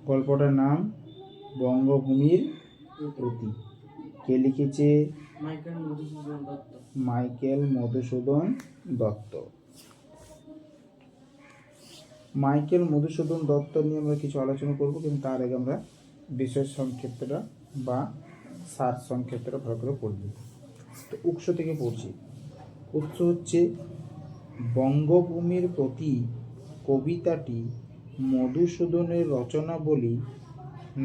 গল্পটার নাম বঙ্গভূমির প্রতি। কে লিখেছে? মাইকেল মধুসূদন দত্ত। মাইকেল মধুসূদন দত্ত নিয়ে আমরা কিছু আলোচনা করব, কিন্তু তার আগে আমরা বিষয় সংক্ষেপটা বা সার সংক্ষেপটা ভালো করে পড়ব। তো উৎস থেকে পড়ছি। উৎস হচ্ছে বঙ্গভূমির প্রতি কবিতাটি মধুসূদনের রচনাবলী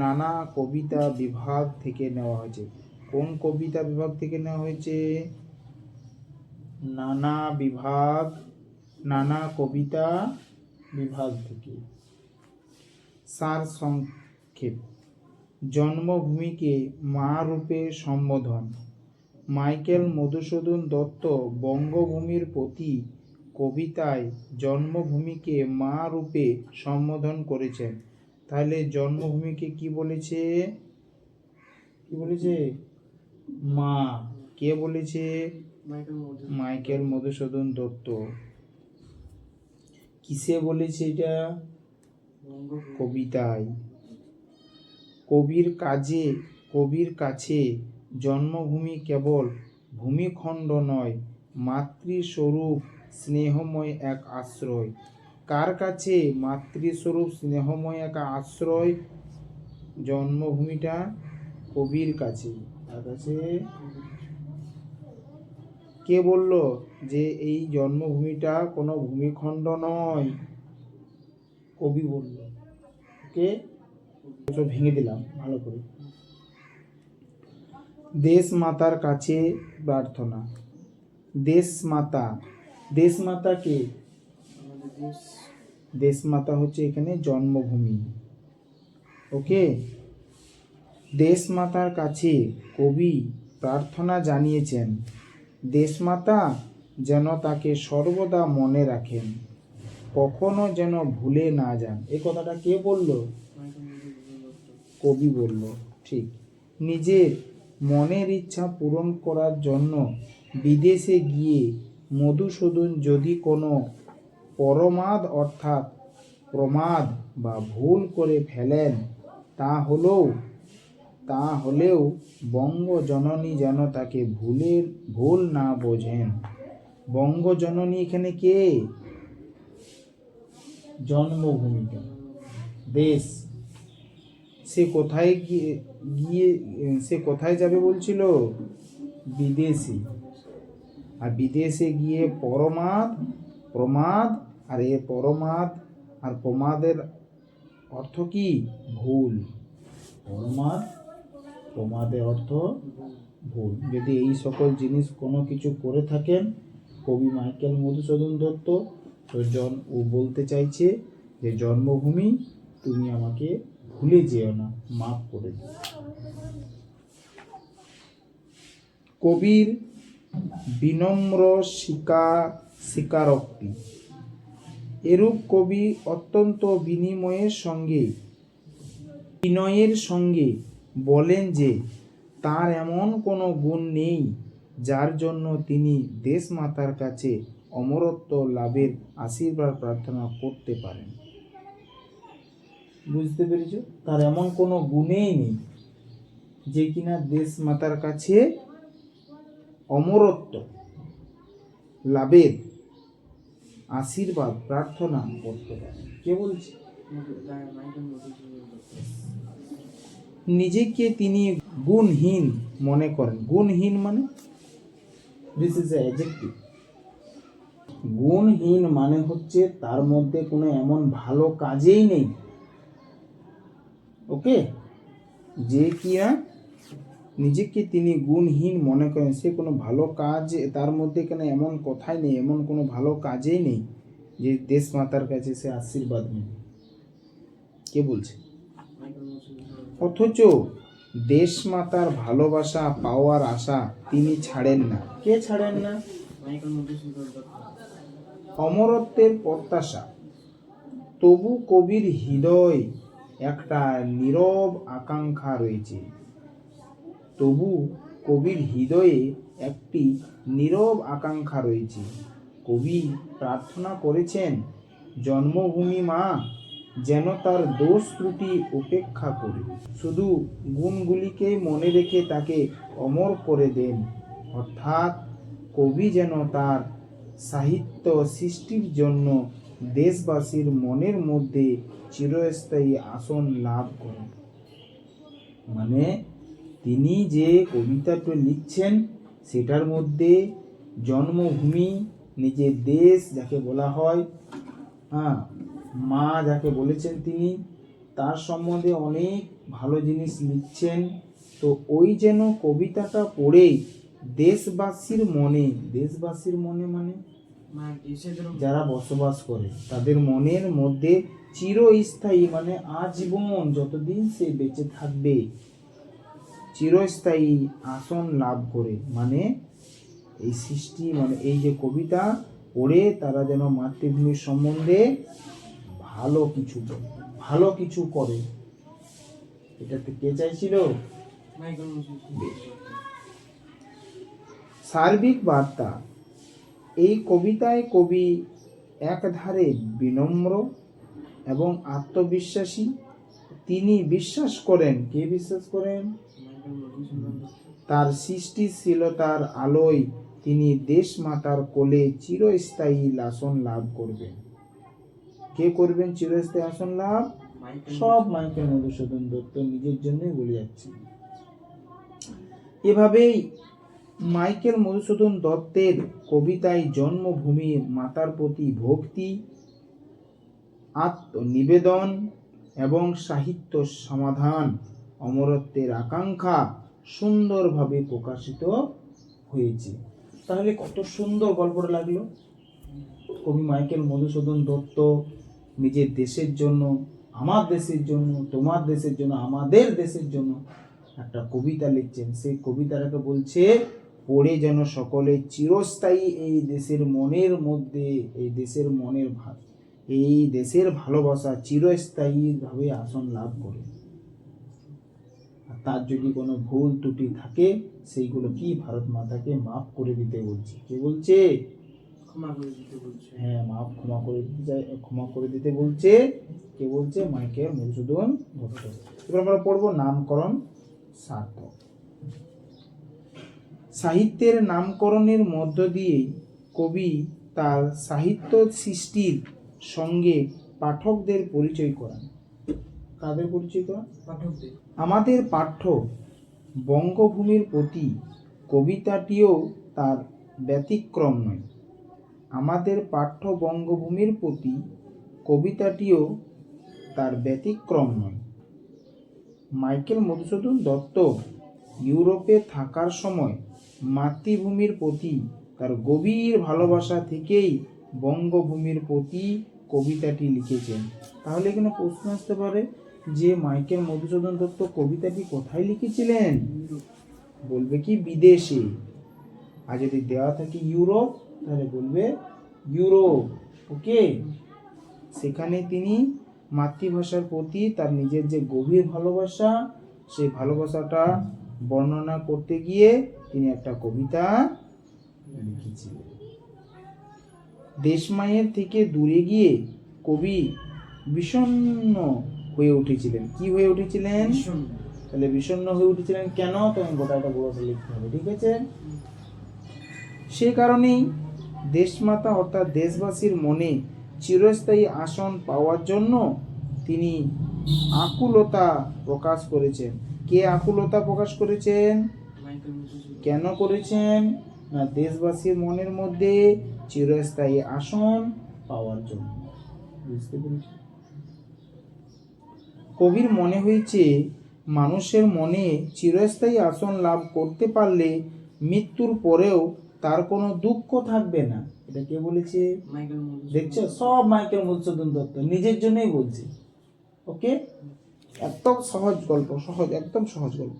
নানা কবিতা বিভাগ থেকে নেওয়া হয়েছে। কোন কবিতা বিভাগ থেকে নেওয়া হয়েছে? নানা কবিতা বিভাগ থেকে। সার সংক্ষেপ: জন্মভূমিকে মা রূপে সম্বোধন। মাইকেল মধুসূদন দত্ত বঙ্গভূমির প্রতি কবিতায় জন্মভূমিকে মা রূপে সম্বোধন করেছেন। তাহলে জন্মভূমিকে কি বলেছে? মা। কে বলেছে? মাইকেল মধুসূদন দত্ত। কিসে বলেছে এটা? কবিতায়। কবির কাছে জন্মভূমি কেবল ভূমিখণ্ড নয়, মাতৃস্বরূপ স্নেহময় এক আশ্রয়। কার কাছে মাতৃস্বরূপ স্নেহময় এক আশ্রয়? জন্মভূমিটা কবির কাছে। তার কাছে কে বলল যে এই জন্মভূমিটা কোনো ভূমিখণ্ড নয়? কবি বলল। ওকে, ভেঙে দিলাম ভালো করে। দেশ মাতার কাছে প্রার্থনা। দেশমাতা কে? দেশমাতা হচ্ছে এখানে জন্মভূমি। ওকে, দেশমাতার কাছে কবি প্রার্থনা জানিয়েছেন দেশমাতা যেন তাকে সর্বদা মনে রাখেন, কখনো যেন ভুলে না যান। এই কথাটা কে বলল? কবি বলল। ঠিক। নিজের মনের ইচ্ছা পূরণ করার জন্য বিদেশে গিয়ে মধুসূদন যদি কোনো পরমাদ অর্থাৎ প্রমাদ বা ভুল করে ফেলেন, তা হলেও বঙ্গজননী যেন তাকে ভুল না বোঝেন। বঙ্গজননী এখানে কে? জন্মভূমিকা, দেশ। সে কোথায় যাবে বলছিল? বিদেশে। আর বিদেশে গিয়ে প্রমাদ আর এ পরমাদ আর প্রমাদের অর্থ কি? ভুল। প্রমাদের অর্থ ভুল। যদি এই সকল জিনিস কোনো কিছু করে থাকেন কবি মাইকেল মধুসূদন দত্ত, তো ও বলতে চাইছে যে জন্মভূমি তুমি আমাকে ভুলে যেও না, মাফ করে দিও। কবির বিনম্র স্বীকারোক্তি। এরূপ কবি অত্যন্ত বিনয়ের সঙ্গে বলেন যে তার এমন কোনো গুণ নেই যার জন্য তিনি দেশমাতার কাছে অমরত্ব লাভের আশীর্বাদ প্রার্থনা করতে পারেন। বুঝতে পেরেছ? তার এমন কোনো গুণেই নেই যে কিনা দেশমাতার কাছে অমরত্ব লাভের আশীর্বাদ প্রার্থনা করতে পারেন। কে বলছে? নিজেকে তিনি গুণহীন মনে করেন। গুণহীন মানে দিস ইজ এ অ্যাডজেক্টিভ। গুণহীন মানে হচ্ছে তার মধ্যে কোনো এমন ভালো কাজেই নেই। ওকে, যে কিনা নিজেকে তিনি গুণহীন মনে করেন, সে কোনো ভালো কাজ তার মধ্যে কেন এমন কথাই নেই, এমন কোনো ভালো কাজেই নেই যে দেশমাতার কাছে সে আশীর্বাদ নেবে। কে বলছে? অথচ দেশমাতার ভালোবাসা পাওয়ার আশা তিনি ছাড়েন না। কে ছাড়েন না? অমরত্বের প্রত্যাশা। তবু কবির হৃদয় একটা নীরব আকাঙ্ক্ষা রয়েছে। কবি প্রার্থনা করেছেন জন্মভূমি মা যেন তার দোষ ত্রুটি উপেক্ষা করে শুধু গুণগুলিকে মনে রেখে তাকে অমর করে দেন। অর্থাৎ কবি যেন তার সাহিত্য সৃষ্টির জন্য দেশবাসীর মনের মধ্যে চিরস্থায়ী আসন লাভ করেন। মানে তিনি যে কবিতাটা লিখছেন সেটার মধ্যে জন্মভূমি, নিজের দেশ যাকে বলা হয়, মা যাকে বলেছেন তিনি, তার সম্বন্ধে অনেক ভালো জিনিস লিখছেন। তো ওই যেন কবিতাটা পড়ে দেশবাসীর মনে মানে যারা বসবাস করে তাদের মনের মধ্যে চিরস্থায়ী, মানে আজীবন যতদিন সে বেঁচে থাকবে, চিরস্থায়ী আসন লাভ করে। মানে এই সৃষ্টি, মানে এই যে কবিতা পড়ে তারা যেন মাতৃভূমির সম্বন্ধে ভালো কিছু করে। এটাতে কে চাইছিল? সার্বিক বার্তা। এই কবিতায় কবি একধারে বিনম্র এবং আত্মবিশ্বাসী। তিনি বিশ্বাস করেন, কে বিশ্বাস করেন? তার সৃষ্টিশীলতার আলোয় তিনি দেশমাতার কোলে চিরস্থায়ী আসন লাভ করবেন। কে করবেন চিরস্থায়ী আসন লাভ? সব মাইকেল মধুসূদন দত্ত নিজের জন্যই বলে যাচ্ছে। এভাবেই মাইকেল মধুসূদন দত্তের কবিতায় জন্মভূমি মাতার প্রতি ভক্তি, আত্মনিবেদন এবং সাহিত্য সমাধান, অমরত্বের আকাঙ্ক্ষা সুন্দরভাবে প্রকাশিত হয়েছে। তাহলে কত সুন্দর গল্পটা লাগলো। কবি মাইকেল মধুসূদন দত্ত নিজের দেশের জন্য, আমার দেশের জন্য, তোমার দেশের জন্য, আমাদের দেশের জন্য একটা কবিতা লিখছেন। সেই কবিতাটাকে বলছে পড়ে যেন সকলে চিরস্থায়ী এই দেশের মনের মধ্যে, এই দেশের ভালোবাসা চিরস্থায়ীভাবে আসন লাভ করে। আর তার যদি কোনো ভুল ত্রুটি থাকে সেইগুলো কি ভারত মাতাকে মাফ করে দিতে বলছে। কে বলছে? ক্ষমা করে দিতে বলছে। কে বলছে? মাইকেল মধুসূদন দত্ত। এবার আমরা পড়বো নামকরণ সার্থক। সাহিত্যের নামকরণের মধ্য দিয়ে কবি তার সাহিত্য সৃষ্টির সঙ্গে পাঠকদের পরিচয় করান। কাদের পরিচয় করান? পাঠকদের। আমাদের পাঠ্য বঙ্গভূমির প্রতি কবিতাটিও তার ব্যতিক্রম নয়। আমাদের পাঠ্য বঙ্গভূমির প্রতি কবিতাটিও তার ব্যতিক্রম নয়। মাইকেল মধুসূদন দত্ত ইউরোপে থাকার সময় মাতৃভূমির প্রতি তার গভীর ভালোবাসা থেকেই বঙ্গভূমির প্রতি কবিতাটি লিখেছেন। তাহলে এখানে প্রশ্ন আসতে পারে যে মাইকেল মধুসূদন দত্ত কবিতাটি কোথায় লিখেছিলেন? বলবে কি বিদেশে। আর যদি দেওয়া থাকে ইউরোপ, তাহলে বলবে ইউরোপ। ওকে, সেখানে তিনি মাতৃভাষার প্রতি তার নিজের যে গভীর ভালোবাসা, সেই ভালোবাসাটা বর্ণনা করতে গিয়ে তিনি একটা কবিতা লিখেছিলেন। দেশমায়ের থেকে দূরে গিয়ে কবি বিষণ্ণ হয়ে উঠেছিলেন। কি হয়ে উঠেছিলেন? তাহলে বিষণ্ণ হয়ে উঠেছিলেন কেন? তোমার গোটাটা বড় লিখতে হবে, ঠিক আছে? সে কারণেই দেশমাতা অর্থাৎ দেশবাসীর মনে চিরস্থায়ী আসন পাওয়ার জন্য তিনি আকুলতা প্রকাশ করেছেন। কে আকুলতা প্রকাশ করেছেন? কেন করেছেন? না, দেশবাসীর মনের মধ্যে চিরস্থায়ী আসন পাওয়ার জন্য। বুঝতে পেরেছি? কবির মনে হয়েছে মানুষের মনে চিরস্থায়ী আসন লাভ করতে পারলে মৃত্যুর পরেও তার কোনো দুঃখ থাকবে না। এটা কে বলেছে? দেখছো, সব মাইকেল মধুসূদন দত্ত নিজের জন্যই বলছে। ওকে, একদম সহজ গল্প, একদম সহজ গল্প।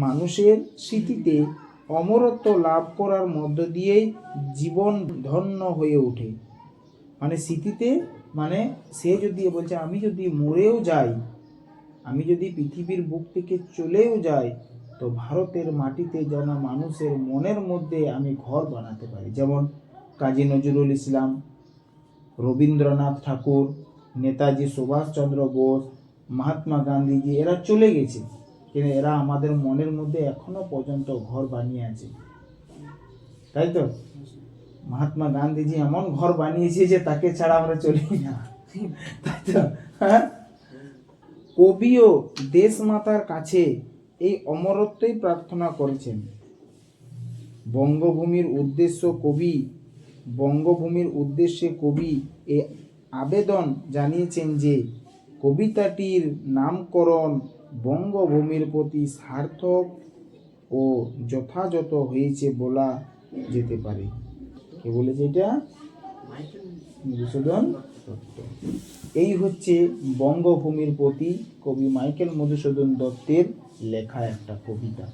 মানুষের স্মৃতিতে অমরত্ব লাভ করার মধ্য দিয়েই জীবন ধন্য হয়ে ওঠে। মানে স্মৃতিতে, মানে সে যদি বলছে আমি যদি মরেও যাই, আমি যদি পৃথিবীর বুক থেকে চলেও যাই, তো ভারতের মাটিতে যেন মানুষের মনের মধ্যে আমি ঘর বানাতে পারি। যেমন কাজী নজরুল ইসলাম, রবীন্দ্রনাথ ঠাকুর, নেতাজি সুভাষচন্দ্র বোস, মহাত্মা গান্ধীজি এরা চলে গেছে, কিন্তু এরা আমাদের মনের মধ্যে এখনো পর্যন্ত ঘর বানিয়ে আছে, তাই তো? মহাত্মা গান্ধীজি এমন ঘর বানিয়েছে যে তাকে ছাড়া আমরা চলি না, তাই তো? হ্যাঁ, কবিও দেশ মাতার কাছে এই অমরত্বই প্রার্থনা করেছেন। বঙ্গভূমির উদ্দেশ্যে কবি এ আবেদন জানিয়েছেন যে কবিতাটির নামকরণ বঙ্গভূমির প্রতি সার্থক ও যথাযথ হয়েছে বলা যেতে পারে। কে বলেছে এটা? মধুসূদন দত্ত। এই হচ্ছে বঙ্গভূমির প্রতি কবি মাইকেল মধুসূদন দত্তের লেখা একটা কবিতা।